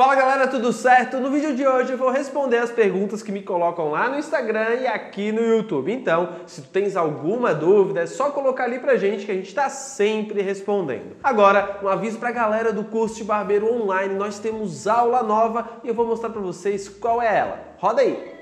Fala galera, tudo certo? No vídeo de hoje eu vou responder as perguntas que me colocam lá no Instagram e aqui no YouTube. Então, se tu tens alguma dúvida, é só colocar ali pra gente que a gente tá sempre respondendo. Agora, um aviso pra galera do curso de barbeiro online, nós temos aula nova e eu vou mostrar pra vocês qual é ela. Roda aí!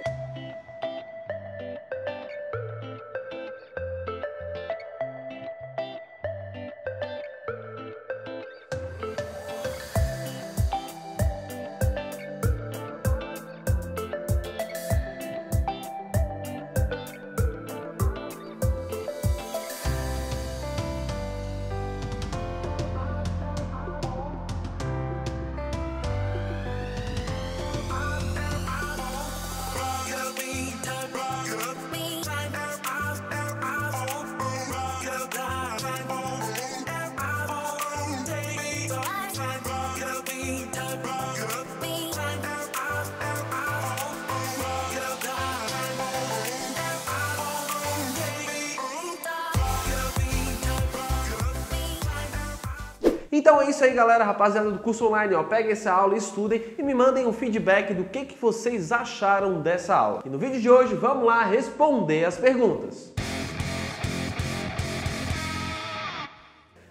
Então é isso aí galera, rapaziada do curso online, ó, peguem essa aula, estudem e me mandem um feedback do que vocês acharam dessa aula. E no vídeo de hoje vamos lá responder as perguntas.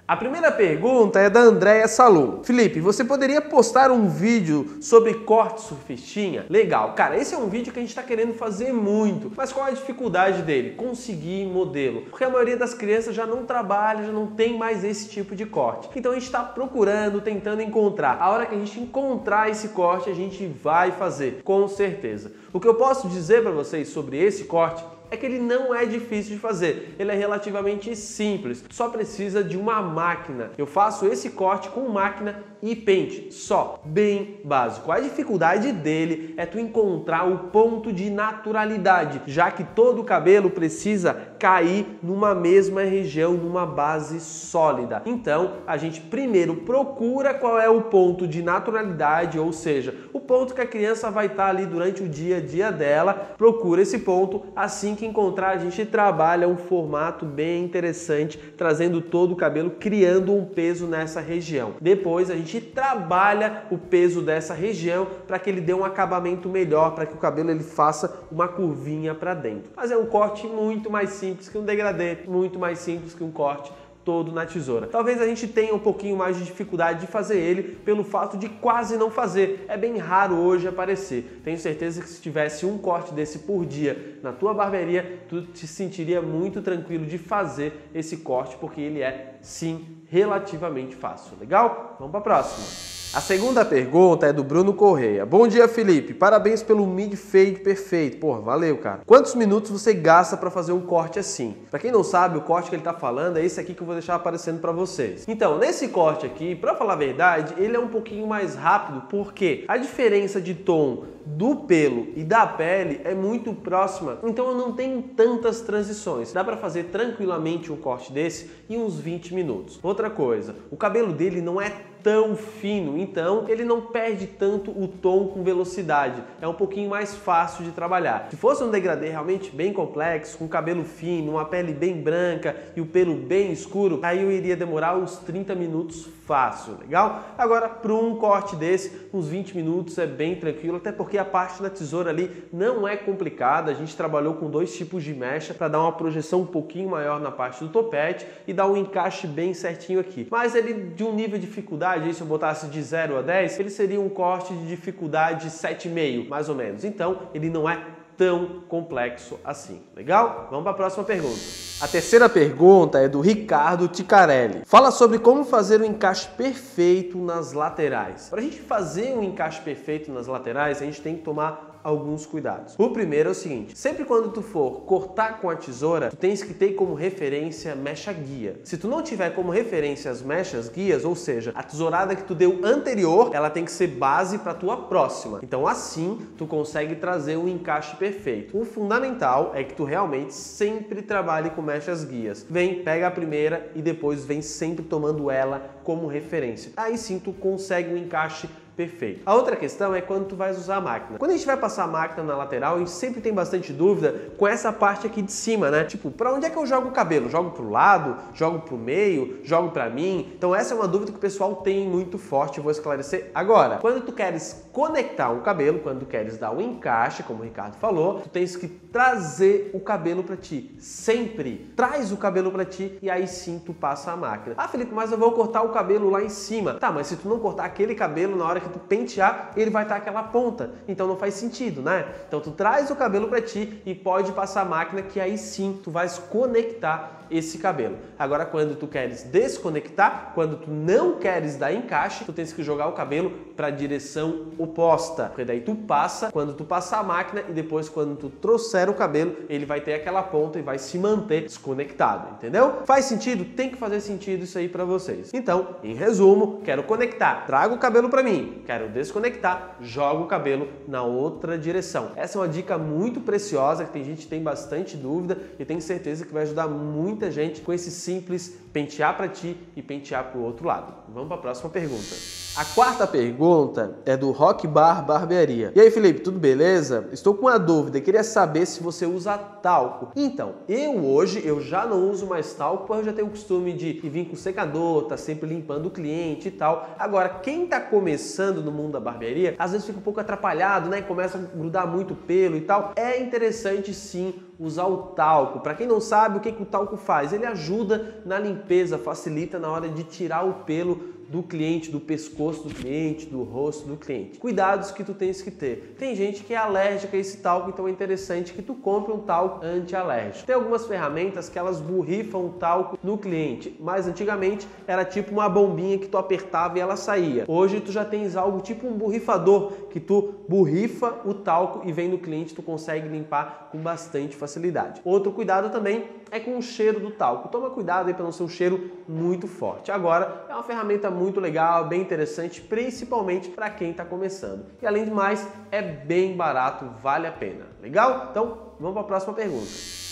A primeira pergunta é da Andréia Salum. Felipe, você poderia postar um vídeo sobre corte surfistinha? Legal, cara, esse é um vídeo que a gente está querendo fazer muito, mas qual é a dificuldade dele? Conseguir modelo, porque a maioria das crianças já não trabalha, já não tem mais esse tipo de corte. Então a gente está procurando, tentando encontrar. A hora que a gente encontrar esse corte, a gente vai fazer, com certeza. O que eu posso dizer para vocês sobre esse corte é que ele não é difícil de fazer, ele é relativamente simples, só precisa de uma máquina. Eu faço esse corte com máquina e pente, só, bem básico. A dificuldade dele é tu encontrar o ponto de naturalidade, já que todo o cabelo precisa cair numa mesma região, numa base sólida. Então, a gente primeiro procura qual é o ponto de naturalidade, ou seja, o ponto que a criança vai estar ali durante o dia a dia dela, procura esse ponto, assim que encontrar, a gente trabalha um formato bem interessante, trazendo todo o cabelo, criando um peso nessa região. Depois a gente trabalha o peso dessa região para que ele dê um acabamento melhor, para que o cabelo ele faça uma curvinha para dentro. Mas é um corte muito mais simples que um degradê, muito mais simples que um corte todo na tesoura. Talvez a gente tenha um pouquinho mais de dificuldade de fazer ele pelo fato de quase não fazer. É bem raro hoje aparecer. Tenho certeza que se tivesse um corte desse por dia na tua barbearia, tu te sentiria muito tranquilo de fazer esse corte, porque ele é, sim, relativamente fácil. Legal? Vamos para a próxima. A segunda pergunta é do Bruno Correia. Bom dia, Felipe. Parabéns pelo mid-fade perfeito. Porra, valeu, cara. Quantos minutos você gasta para fazer um corte assim? Para quem não sabe, o corte que ele tá falando é esse aqui que eu vou deixar aparecendo para vocês. Então, nesse corte aqui, para falar a verdade, ele é um pouquinho mais rápido, porque a diferença de tom do pelo e da pele é muito próxima, então eu não tenho tantas transições. Dá para fazer tranquilamente um corte desse em uns 20 minutos. Outra coisa, o cabelo dele não é tão fino, então ele não perde tanto o tom com velocidade, é um pouquinho mais fácil de trabalhar. Se fosse um degradê realmente bem complexo, com cabelo fino, uma pele bem branca e o pelo bem escuro, aí eu iria demorar uns 30 minutos fácil, legal? Agora, para um corte desse, uns 20 minutos é bem tranquilo, até porque a parte da tesoura ali não é complicada, a gente trabalhou com dois tipos de mecha para dar uma projeção um pouquinho maior na parte do topete e dar um encaixe bem certinho aqui. Mas ele de um nível de dificuldade, se eu botasse de 0 a 10, ele seria um corte de dificuldade 7,5, mais ou menos. Então, ele não é tão complexo assim. Legal? Vamos para a próxima pergunta. A terceira pergunta é do Ricardo Ticarelli. Fala sobre como fazer um encaixe perfeito nas laterais. Para a gente fazer um encaixe perfeito nas laterais, a gente tem que tomar alguns cuidados. O primeiro é o seguinte: sempre quando tu for cortar com a tesoura, tu tens que ter como referência mecha guia. Se tu não tiver como referência as mechas guias, ou seja, a tesourada que tu deu anterior, ela tem que ser base para tua próxima. Então assim, tu consegue trazer um encaixe perfeito. O fundamental é que tu realmente sempre trabalhe com mechas guias. Vem, pega a primeira e depois vem sempre tomando ela como referência. Aí sim tu consegue um encaixe perfeito. A outra questão é quando tu vais usar a máquina. Quando a gente vai passar a máquina na lateral, a gente sempre tem bastante dúvida com essa parte aqui de cima, né? Tipo, pra onde é que eu jogo o cabelo? Jogo pro lado? Jogo pro meio? Jogo pra mim? Então essa é uma dúvida que o pessoal tem muito forte, eu vou esclarecer agora. Quando tu queres conectar um cabelo, quando tu queres dar um encaixe, como o Ricardo falou, tu tens que trazer o cabelo pra ti. Sempre traz o cabelo pra ti e aí sim tu passa a máquina. Ah, Felipe, mas eu vou cortar o cabelo lá em cima. Tá, mas se tu não cortar aquele cabelo, na hora que tu pentear, ele vai estar aquela ponta. Então não faz sentido, né? Então tu traz o cabelo pra ti e pode passar a máquina que aí sim tu vais conectar esse cabelo. Agora, quando tu queres desconectar, quando tu não queres dar encaixe, tu tens que jogar o cabelo para a direção oposta, porque daí tu passa, quando tu passar a máquina e depois quando tu trouxer o cabelo, ele vai ter aquela ponta e vai se manter desconectado, entendeu? Faz sentido? Tem que fazer sentido isso aí para vocês. Então, em resumo, quero conectar, trago o cabelo para mim, quero desconectar, jogo o cabelo na outra direção. Essa é uma dica muito preciosa, que tem gente que tem bastante dúvida e tenho certeza que vai ajudar muita gente com esse simples pentear para ti e pentear para o outro lado. Vamos para a próxima pergunta. A quarta pergunta é do Rock Bar Barbearia. E aí, Felipe, tudo beleza? Estou com uma dúvida, queria saber se você usa talco. Então, hoje eu já não uso mais talco, porque eu já tenho o costume de vir com secador, tá sempre limpando o cliente e tal. Agora, quem tá começando no mundo da barbearia, às vezes fica um pouco atrapalhado, né? Começa a grudar muito pelo e tal. É interessante sim usar o talco. Para quem não sabe, o que o talco faz? Ele ajuda na limpeza, facilita na hora de tirar o pelo do cliente, do pescoço do cliente, do rosto do cliente. Cuidados que tu tens que ter. Tem gente que é alérgica a esse talco, então é interessante que tu compre um talco anti-alérgico. Tem algumas ferramentas que elas borrifam o talco no cliente, mas antigamente era tipo uma bombinha que tu apertava e ela saía. Hoje tu já tens algo tipo um borrifador, que tu borrifa o talco e vem no cliente, tu consegue limpar com bastante facilidade. Outro cuidado também é com o cheiro do talco. Toma cuidado aí para não ser um cheiro muito forte. Agora, é uma ferramenta muito legal, bem interessante, principalmente para quem está começando. E além de mais, é bem barato, vale a pena. Legal? Então, vamos para a próxima pergunta.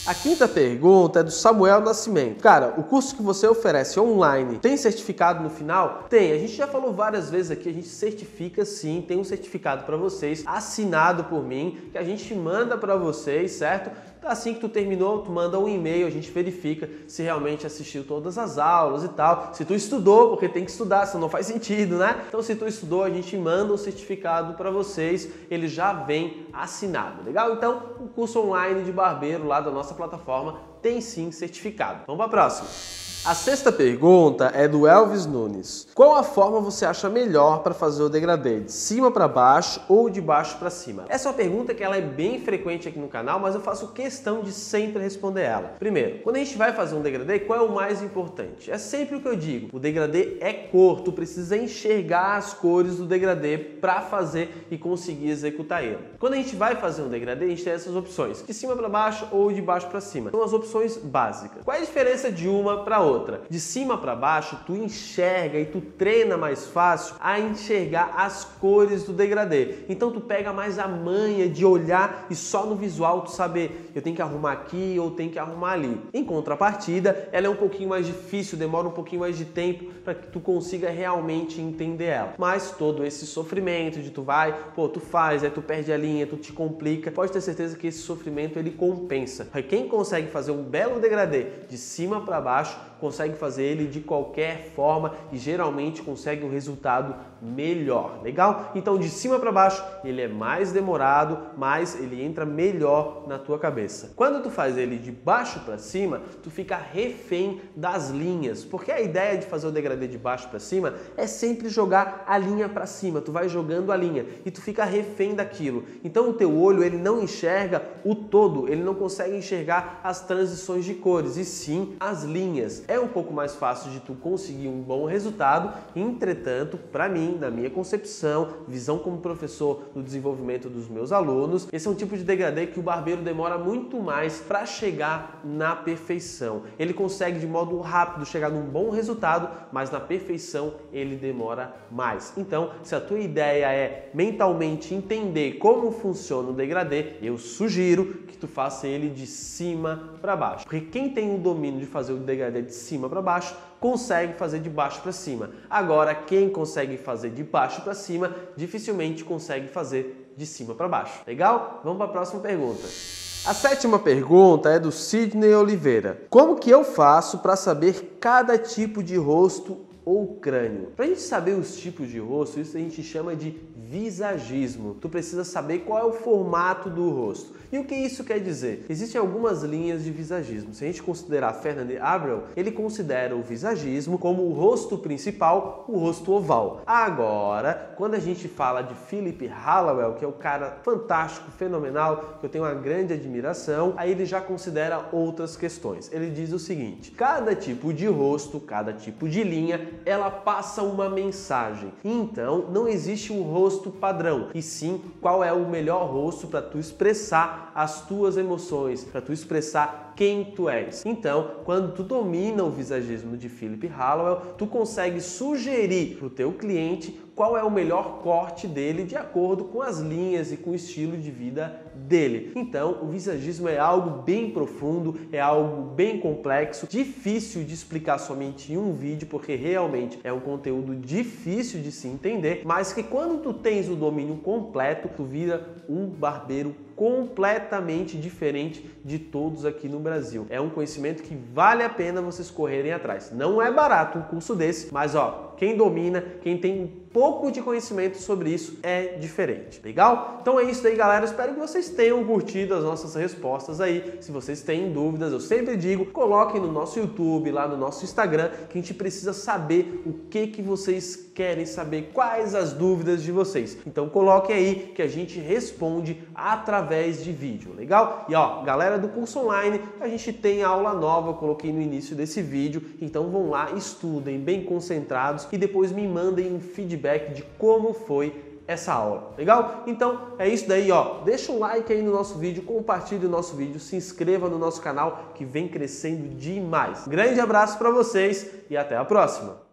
A quinta pergunta é do Samuel Nascimento. Cara, o curso que você oferece online tem certificado no final? Tem. A gente já falou várias vezes aqui, a gente certifica sim, tem um certificado para vocês, assinado por mim, que a gente manda para vocês, certo? Assim que tu terminou, tu manda um e-mail, a gente verifica se realmente assistiu todas as aulas e tal. Se tu estudou, porque tem que estudar, senão não faz sentido, né? Então se tu estudou, a gente manda um certificado para vocês, ele já vem assinado, legal? Então o curso online de barbeiro lá da nossa plataforma tem sim certificado. Vamos para a próxima. A sexta pergunta é do Elvis Nunes. Qual a forma você acha melhor para fazer o degradê? De cima para baixo ou de baixo para cima? Essa é uma pergunta que ela é bem frequente aqui no canal, mas eu faço questão de sempre responder ela. Primeiro, quando a gente vai fazer um degradê, qual é o mais importante? É sempre o que eu digo. O degradê é cor, tu precisa enxergar as cores do degradê para fazer e conseguir executar ele. Quando a gente vai fazer um degradê, a gente tem essas opções, de cima para baixo ou de baixo para cima. São as opções básicas. Qual é a diferença de uma para outra? De cima para baixo, tu enxerga e tu treina mais fácil a enxergar as cores do degradê. Então tu pega mais a manha de olhar e só no visual tu saber, eu tenho que arrumar aqui ou tenho que arrumar ali. Em contrapartida, ela é um pouquinho mais difícil, demora um pouquinho mais de tempo para que tu consiga realmente entender ela. Mas todo esse sofrimento de tu vai, tu faz, aí tu perde a linha, tu te complica, pode ter certeza que esse sofrimento ele compensa. Quem consegue fazer um belo degradê de cima para baixo, consegue fazer ele de qualquer forma e geralmente consegue um resultado melhor, legal? Então de cima para baixo ele é mais demorado, mas ele entra melhor na tua cabeça. Quando tu faz ele de baixo para cima, tu fica refém das linhas, porque a ideia de fazer o degradê de baixo para cima é sempre jogar a linha para cima, tu vai jogando a linha e tu fica refém daquilo. Então o teu olho ele não enxerga o todo, ele não consegue enxergar as transições de cores e sim as linhas. É um pouco mais fácil de tu conseguir um bom resultado, entretanto, para mim, na minha concepção, visão como professor no desenvolvimento dos meus alunos, esse é um tipo de degradê que o barbeiro demora muito mais para chegar na perfeição. Ele consegue de modo rápido chegar num bom resultado, mas na perfeição ele demora mais. Então, se a tua ideia é mentalmente entender como funciona o degradê, eu sugiro que tu faça ele de cima para baixo. Porque quem tem o domínio de fazer o degradê de de cima para baixo consegue fazer de baixo para cima. Agora, quem consegue fazer de baixo para cima dificilmente consegue fazer de cima para baixo. Legal? Vamos para a próxima pergunta. A sétima pergunta é do Sidney Oliveira. Como que eu faço para saber cada tipo de rosto ou crânio? Para a gente saber os tipos de rosto, isso a gente chama de visagismo. Tu precisa saber qual é o formato do rosto. E o que isso quer dizer? Existem algumas linhas de visagismo. Se a gente considerar Fernand Abreu, ele considera o visagismo como o rosto principal, o rosto oval. Agora, quando a gente fala de Philip Hallowell, que é um cara fantástico, fenomenal, que eu tenho uma grande admiração, aí ele já considera outras questões. Ele diz o seguinte: cada tipo de rosto, cada tipo de linha, ela passa uma mensagem. Então, não existe um rosto padrão, e sim qual é o melhor rosto para tu expressar as tuas emoções, para tu expressar quem tu és. Então, quando tu domina o visagismo de Philip Hallowell, tu consegue sugerir para o teu cliente qual é o melhor corte dele de acordo com as linhas e com o estilo de vida dele. Então, o visagismo é algo bem profundo, é algo bem complexo, difícil de explicar somente em um vídeo, porque realmente é um conteúdo difícil de se entender, mas que quando tu tens o domínio completo, tu vira um barbeiro completamente diferente de todos aqui no Brasil. É um conhecimento que vale a pena vocês correrem atrás. Não é barato um curso desse, mas quem domina, quem tem um pouco de conhecimento sobre isso é diferente. Legal? Então é isso aí, galera. Espero que vocês tenham curtido as nossas respostas aí. Se vocês têm dúvidas, eu sempre digo, coloquem no nosso YouTube, lá no nosso Instagram, que a gente precisa saber o que vocês querem saber, quais as dúvidas de vocês. Então coloquem aí que a gente responde através de vídeo, legal? E galera do curso online, a gente tem aula nova, eu coloquei no início desse vídeo, então vão lá, estudem bem concentrados e depois me mandem um feedback de como foi essa aula, legal? Então é isso daí, deixa um like aí no nosso vídeo, compartilhe o nosso vídeo, se inscreva no nosso canal que vem crescendo demais. Grande abraço para vocês e até a próxima!